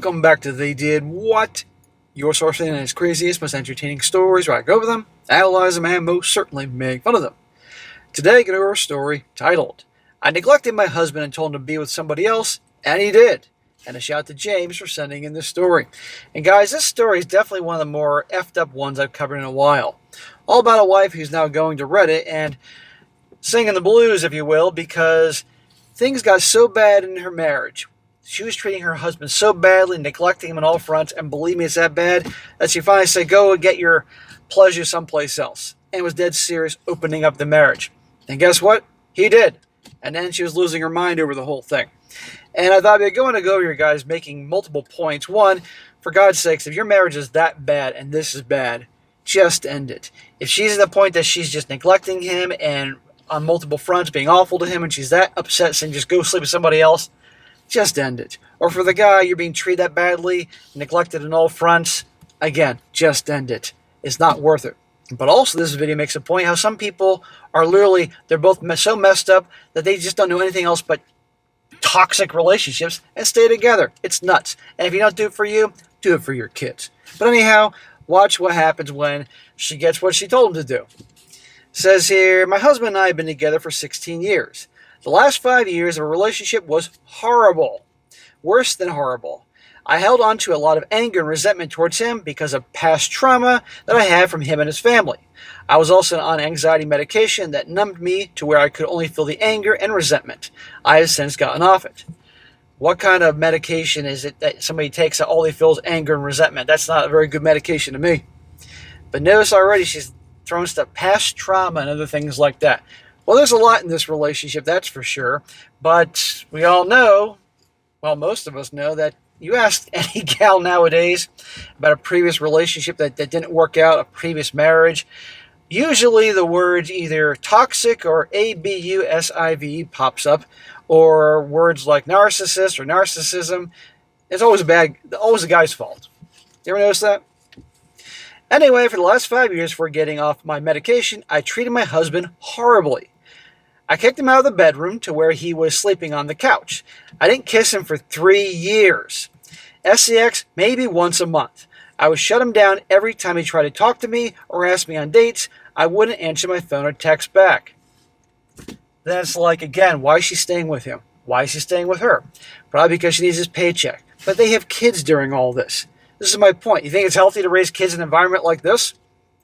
Welcome back to They Did What? Your source for the internet's craziest, most entertaining stories where I go over them, analyze them, and most certainly make fun of them. Today, I go over a story titled, I Neglected My Husband and Told Him to Be With Somebody Else, and He Did. And a shout out to James for sending in this story. And guys, this story is definitely one of the more effed up ones I've covered in a while. All about a wife who's now going to Reddit and singing the blues, if you will, because things got so bad in her marriage. She was treating her husband so badly, neglecting him on all fronts, and believe me, it's that bad, that she finally said, go and get your pleasure someplace else. And was dead serious, opening up the marriage. And guess what? He did. And then she was losing her mind over the whole thing. And I thought I'd go over here, guys, making multiple points. One, for God's sakes, if your marriage is that bad and this is bad, just end it. If she's at the point that she's just neglecting him and on multiple fronts being awful to him and she's that upset saying just go sleep with somebody else, just end it. Or for the guy, you're being treated that badly, neglected on all fronts, again, just end it. It's not worth it. But also this video makes a point how some people are literally, they're both so messed up that they just don't know anything else but toxic relationships and stay together. It's nuts. And if you don't do it for you, do it for your kids. But anyhow, watch what happens when she gets what she told him to do. It says here, my husband and I have been together for 16 years. The last 5 years of a relationship was horrible. Worse than horrible. I held on to a lot of anger and resentment towards him because of past trauma that I had from him and his family. I was also on anxiety medication that numbed me to where I could only feel the anger and resentment. I have since gotten off it. What kind of medication is it that somebody takes that all they feel is anger and resentment? That's not a very good medication to me. But notice already she's throwing stuff, past trauma and other things like that. Well, there's a lot in this relationship, that's for sure. But we all know, well, most of us know that you ask any gal nowadays about a previous relationship that didn't work out, a previous marriage, usually the words either toxic or abusive pops up, or words like narcissist or narcissism. It's always always the guy's fault. You ever notice that? Anyway, for the last 5 years before getting off my medication, I treated my husband horribly. I kicked him out of the bedroom to where he was sleeping on the couch. I didn't kiss him for 3 years. SCX maybe once a month. I would shut him down every time he tried to talk to me or ask me on dates. I wouldn't answer my phone or text back. Then it's like, again, why is she staying with him? Why is she staying with her? Probably because she needs his paycheck. But they have kids during all this. This is my point. You think it's healthy to raise kids in an environment like this?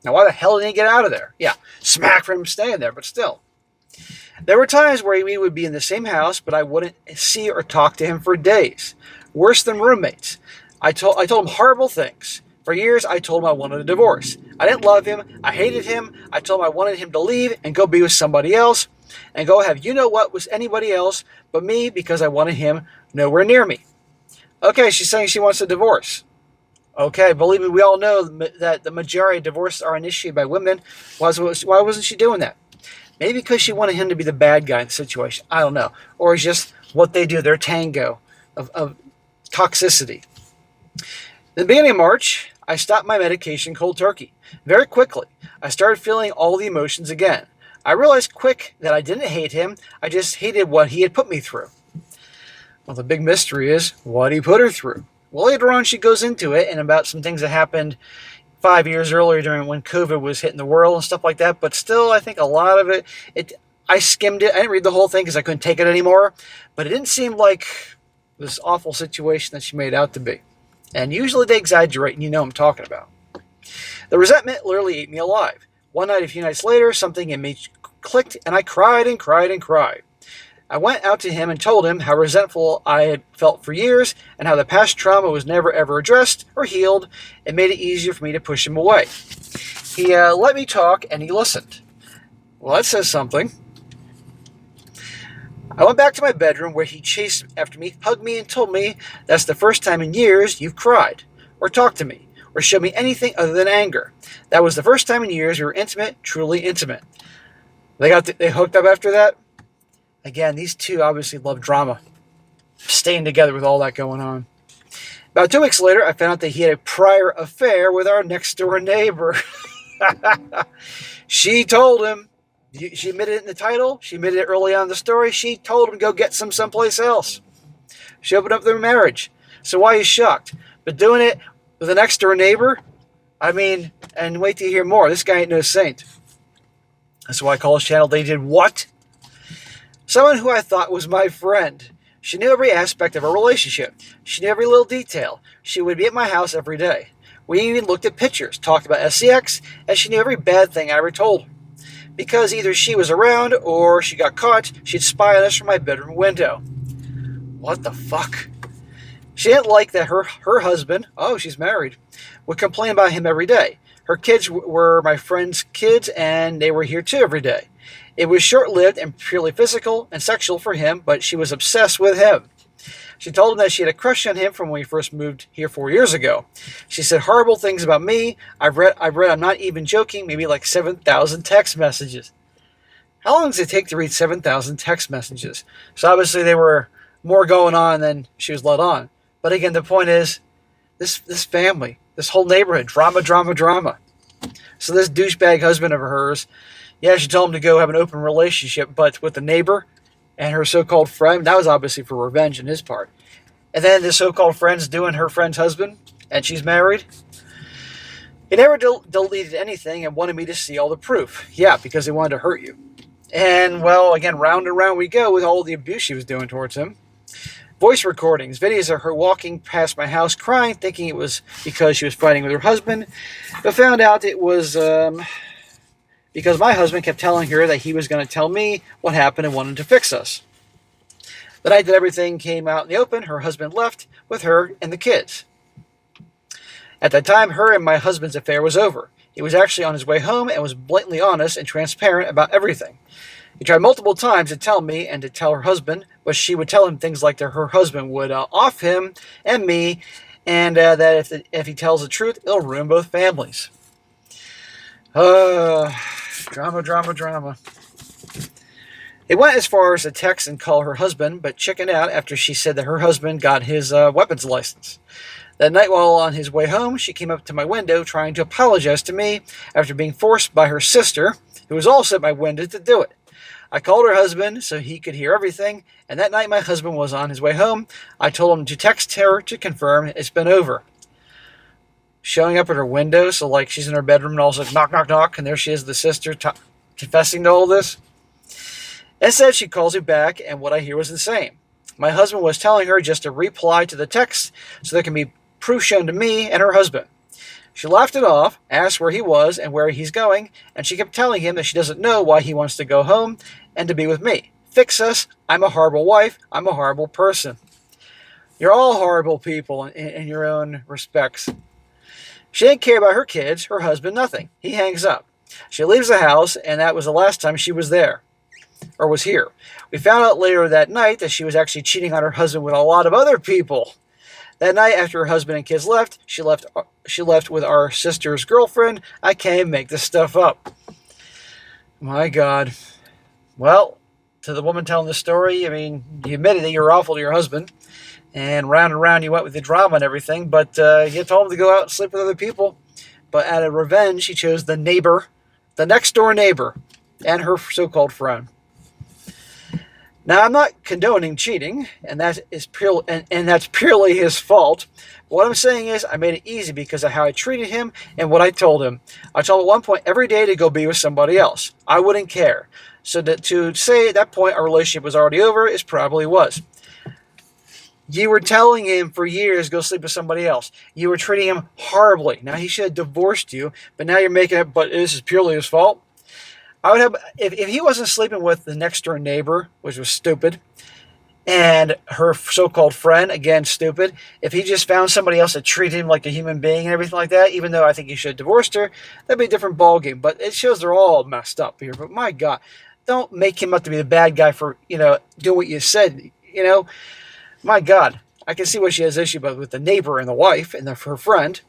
Now, why the hell didn't he get out of there? Yeah, smack for him staying there, but still. There were times where we would be in the same house, but I wouldn't see or talk to him for days. Worse than roommates. I told him horrible things. For years, I told him I wanted a divorce. I didn't love him. I hated him. I told him I wanted him to leave and go be with somebody else and go have you-know-what with anybody else but me because I wanted him nowhere near me. Okay, she's saying she wants a divorce. Okay, believe me, we all know that the majority of divorces are initiated by women. Why wasn't she doing that? Maybe because she wanted him to be the bad guy in the situation. I don't know. Or it's just what they do, their tango of toxicity. In the beginning of March, I stopped my medication cold turkey. Very quickly, I started feeling all the emotions again. I realized quick that I didn't hate him. I just hated what he had put me through. Well, the big mystery is what he put her through. Well, later on, she goes into it and about some things that happened 5 years earlier during when COVID was hitting the world and stuff like that. But still, I think a lot of it, I skimmed it. I didn't read the whole thing because I couldn't take it anymore. But it didn't seem like this awful situation that she made out to be. And usually they exaggerate, and you know what I'm talking about. The resentment literally ate me alive. One night, a few nights later, something in me clicked, and I cried and cried and cried. I went out to him and told him how resentful I had felt for years and how the past trauma was never ever addressed or healed. It made it easier for me to push him away. He let me talk and he listened. Well, that says something. I went back to my bedroom where he chased after me, hugged me, and told me that's the first time in years you've cried or talked to me or showed me anything other than anger. That was the first time in years we were intimate, truly intimate. They hooked up after that. Again, these two obviously love drama, staying together with all that going on. About 2 weeks later, I found out that he had a prior affair with our next-door neighbor. She told him, she admitted it in the title, she admitted it early on in the story, she told him to go get someplace else. She opened up their marriage. So why are you shocked? But doing it with an next door neighbor? I mean, and wait till you hear more. This guy ain't no saint. That's why I call his channel They Did What? Someone who I thought was my friend. She knew every aspect of our relationship. She knew every little detail. She would be at my house every day. We even looked at pictures, talked about SCX, and she knew every bad thing I ever told her. Because either she was around or she got caught, she'd spy on us from my bedroom window. What the fuck? She didn't like that her husband, oh, she's married, would complain about him every day. Her kids were my friend's kids, and they were here too every day. It was short-lived and purely physical and sexual for him, but she was obsessed with him. She told him that she had a crush on him from when we first moved here 4 years ago. She said horrible things about me. I've read, I'm not even joking, maybe like 7,000 text messages. How long does it take to read 7,000 text messages? So obviously there were more going on than she was let on. But again, the point is, this family, this whole neighborhood, drama, drama, drama. So this douchebag husband of hers, yeah, she told him to go have an open relationship, but with the neighbor and her so-called friend, that was obviously for revenge on his part. And then the so-called friend's doing her friend's husband, and she's married. He never deleted anything and wanted me to see all the proof. Yeah, because he wanted to hurt you. And, well, again, round and round we go with all the abuse she was doing towards him. Voice recordings, videos of her walking past my house crying, thinking it was because she was fighting with her husband, but found out it was because my husband kept telling her that he was going to tell me what happened and wanted to fix us. The night that everything came out in the open, her husband left with her and the kids. At that time, her and my husband's affair was over. He was actually on his way home and was blatantly honest and transparent about everything. He tried multiple times to tell me and to tell her husband, but she would tell him things like that her husband would off him and me, and that if he tells the truth, it'll ruin both families. Drama, drama, drama. It went as far as to text and call her husband, but chickened out after she said that her husband got his weapons license. That night while on his way home, she came up to my window trying to apologize to me after being forced by her sister, who was also at my window, to do it. I called her husband so he could hear everything, and that night my husband was on his way home. I told him to text her to confirm it's been over. Showing up at her window, so like she's in her bedroom and all of a sudden knock, knock, knock, and there she is, the sister, confessing to all this. Instead, she calls me back, and what I hear was insane. My husband was telling her just to reply to the text so there can be proof shown to me and her husband. She laughed it off, asked where he was and where he's going, and she kept telling him that she doesn't know why he wants to go home and to be with me. Fix us. I'm a horrible wife. I'm a horrible person. You're all horrible people in your own respects. She didn't care about her kids, her husband, nothing. He hangs up. She leaves the house, and that was the last time she was there, or was here. We found out later that night that she was actually cheating on her husband with a lot of other people. That night, after her husband and kids left, she left with our sister's girlfriend. I can't even make this stuff up. My God. Well, to the woman telling the story, I mean, you admitted that you were awful to your husband, and round you went with the drama and everything, but you told him to go out and sleep with other people. But out of revenge, she chose the neighbor, the next door neighbor, and her so-called friend. Now, I'm not condoning cheating, and that's purely his fault. What I'm saying is I made it easy because of how I treated him and what I told him. I told him at one point every day to go be with somebody else. I wouldn't care. So to say at that point our relationship was already over is probably was. You were telling him for years go sleep with somebody else. You were treating him horribly. Now, he should have divorced you, but now you're making it, but this is purely his fault. I would have, if he wasn't sleeping with the next door neighbor, which was stupid, and her so-called friend, again, stupid, if he just found somebody else that treated him like a human being and everything like that, even though I think he should have divorced her, that'd be a different ballgame. But it shows they're all messed up here. But my God, don't make him up to be the bad guy for, doing what you said, My God, I can see why she has issue with the neighbor and the wife and her friend.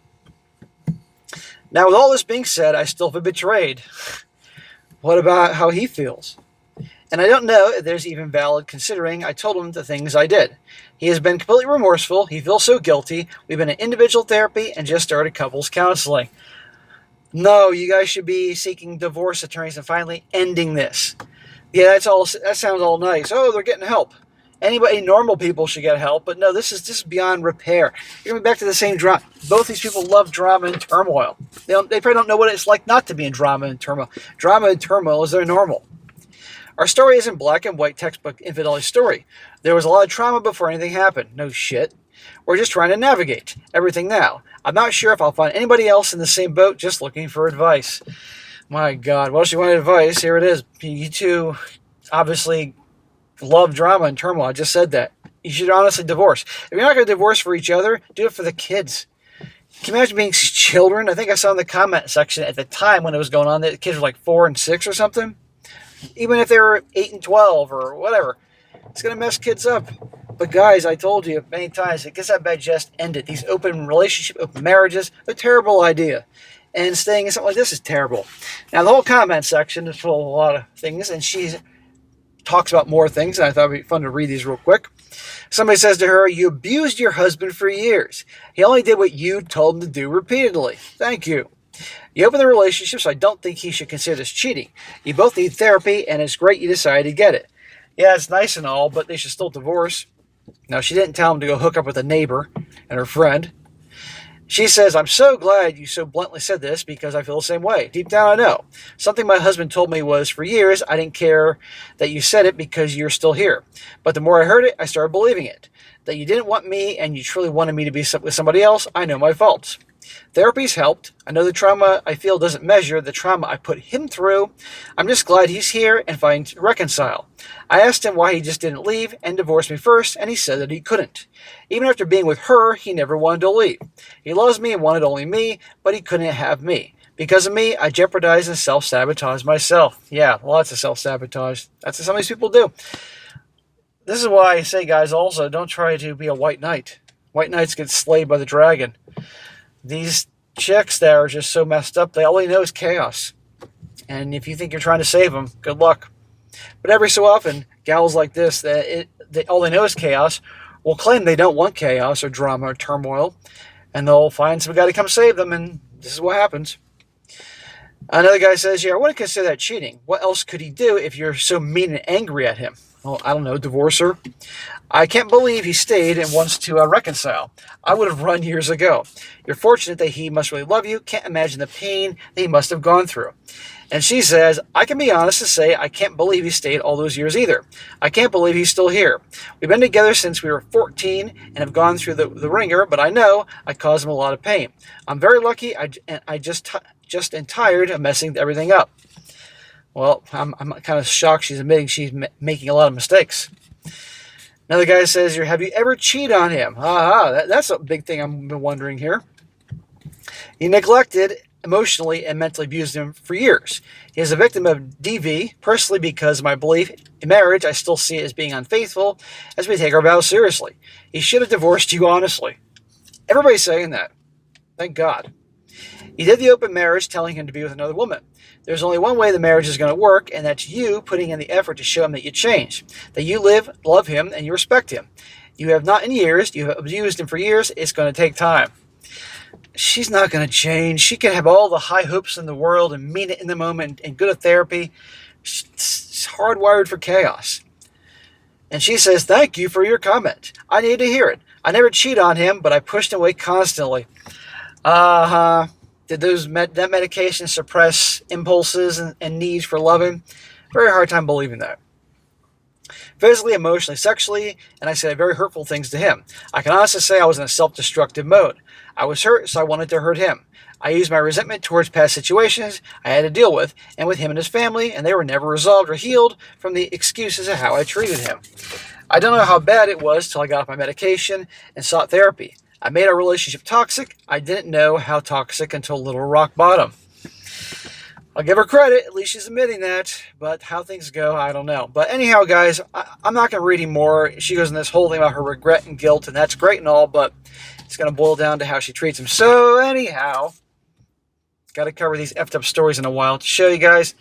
Now, with all this being said, I still feel betrayed. What about how he feels? And I don't know if there's even valid considering I told him the things I did. He has been completely remorseful. He feels so guilty. We've been in individual therapy and just started couples counseling. No, you guys should be seeking divorce attorneys and finally ending this. Yeah, that sounds all nice. Oh, they're getting help. Anybody, normal people should get help, but no, this is beyond repair. You're going back to the same drama. Both these people love drama and turmoil. They probably don't know what it's like not to be in drama and turmoil. Drama and turmoil is their normal. Our story isn't black and white textbook infidelity story. There was a lot of trauma before anything happened. No shit. We're just trying to navigate everything now. I'm not sure if I'll find anybody else in the same boat just looking for advice. My God. Well, she wanted advice. Here it is. You two obviously love drama and turmoil. I just said that. You should honestly divorce. If you're not going to divorce for each other, do it for the kids. Can you imagine being children? I think I saw in the comment section at the time when it was going on that the kids were like 4 and 6 or something. Even if they were 8 and 12 or whatever. It's going to mess kids up. But guys, I told you many times, it gets that bad, just end it. These open relationships, open marriages, a terrible idea. And staying in something like this is terrible. Now, the whole comment section is full of a lot of things, and she talks about more things, and I thought it would be fun to read these real quick. Somebody says to her, "You abused your husband for years. He only did what you told him to do repeatedly. Thank you. You opened the relationship, so I don't think he should consider this cheating. You both need therapy, and it's great you decided to get it." Yeah, it's nice and all, but they should still divorce. Now, she didn't tell him to go hook up with a neighbor and her friend. She says, "I'm so glad you so bluntly said this because I feel the same way. Deep down, I know. Something my husband told me was for years, I didn't care that you said it because you're still here. But the more I heard it, I started believing it. That you didn't want me and you truly wanted me to be with somebody else, I know my faults. Therapy's helped. I know the trauma I feel doesn't measure the trauma I put him through. I'm just glad he's here and fighting to reconcile. I asked him why he just didn't leave and divorce me first, and he said that he couldn't. Even after being with her, he never wanted to leave. He loves me and wanted only me, but he couldn't have me. Because of me, I jeopardized and self-sabotaged myself." Yeah, lots of self-sabotage. That's what some of these people do. This is why I say, guys, also, don't try to be a white knight. White knights get slayed by the dragon. These chicks that are just so messed up, all they know is chaos. And if you think you're trying to save them, good luck. But every so often, gals like this, all they know is chaos, will claim they don't want chaos or drama or turmoil, and they'll find some guy to come save them, and this is what happens. Another guy says, "Yeah, I wouldn't consider that cheating. What else could he do if you're so mean and angry at him?" Well, I don't know, divorce her. "I can't believe he stayed and wants to reconcile. I would have run years ago. You're fortunate that he must really love you. Can't imagine the pain that he must have gone through." And she says, "I can be honest to say I can't believe he stayed all those years either. I can't believe he's still here. We've been together since we were 14 and have gone through the ringer, but I know I caused him a lot of pain. I'm very lucky. I just am tired of messing everything up." Well, I'm kind of shocked she's admitting she's making a lot of mistakes. Another guy says, "Have you ever cheated on him?" That's a big thing I've been wondering here. "He neglected, emotionally and mentally abused him for years. He is a victim of DV. Personally, because of my belief in marriage, I still see it as being unfaithful as we take our vows seriously. He should have divorced you honestly." Everybody's saying that. Thank God. "He did the open marriage telling him to be with another woman. There's only one way the marriage is going to work, and that's you putting in the effort to show him that you changed, that you love him, and you respect him. You have not in years. You have abused him for years. It's going to take time." She's not going to change. She can have all the high hopes in the world and mean it in the moment and good at therapy. She's hardwired for chaos. And she says, "Thank you for your comment. I need to hear it. I never cheat on him, but I pushed him away constantly." Did that medication suppress impulses and needs for loving? Very hard time believing that. "Physically, emotionally, sexually, and I said very hurtful things to him. I can honestly say I was in a self-destructive mode. I was hurt, so I wanted to hurt him. I used my resentment towards past situations I had to deal with, and with him and his family, and they were never resolved or healed from the excuses of how I treated him. I don't know how bad it was till I got off my medication and sought therapy. I made our relationship toxic. I didn't know how toxic until little rock bottom." I'll give her credit. At least she's admitting that. But how things go, I don't know. But anyhow, guys, I'm not going to read any more. She goes in this whole thing about her regret and guilt, and that's great and all, but it's going to boil down to how she treats him. So anyhow, got to cover these effed up stories in a while to show you guys,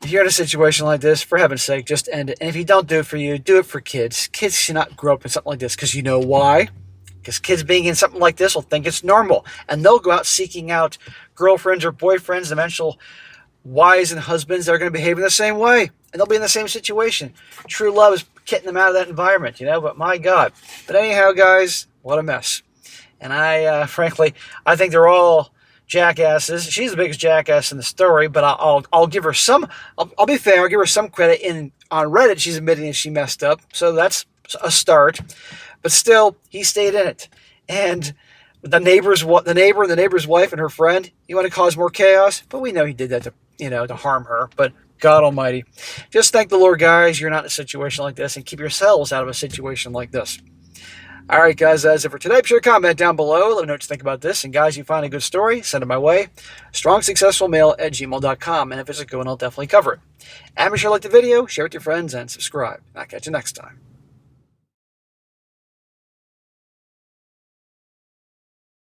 if you're in a situation like this, for heaven's sake, just end it. And if you don't do it for you, do it for kids. Kids should not grow up in something like this, because you know why? Because kids being in something like this will think it's normal. And they'll go out seeking out girlfriends or boyfriends, eventual wives and husbands that are going to behave in the same way, and they'll be in the same situation. True love is getting them out of that environment, but my God. But anyhow, guys, what a mess. And frankly, I think they're all jackasses. She's the biggest jackass in the story, but I'll give her some. I'll be fair. I'll give her some credit. On Reddit, she's admitting that she messed up, so that's a start. But still, he stayed in it. And the neighbor and the neighbor's wife and her friend. You want to cause more chaos, but we know he did that to harm her. But God Almighty, just thank the Lord, guys. You're not in a situation like this, and keep yourselves out of a situation like this. All right, guys, that's it for today. Be sure to comment down below. Let me know what you think about this. And, guys, you find a good story, send it my way. strongsuccessfulmale@gmail.com. And if it's a good one, I'll definitely cover it. And be sure to like the video, share it with your friends, and subscribe. I'll catch you next time.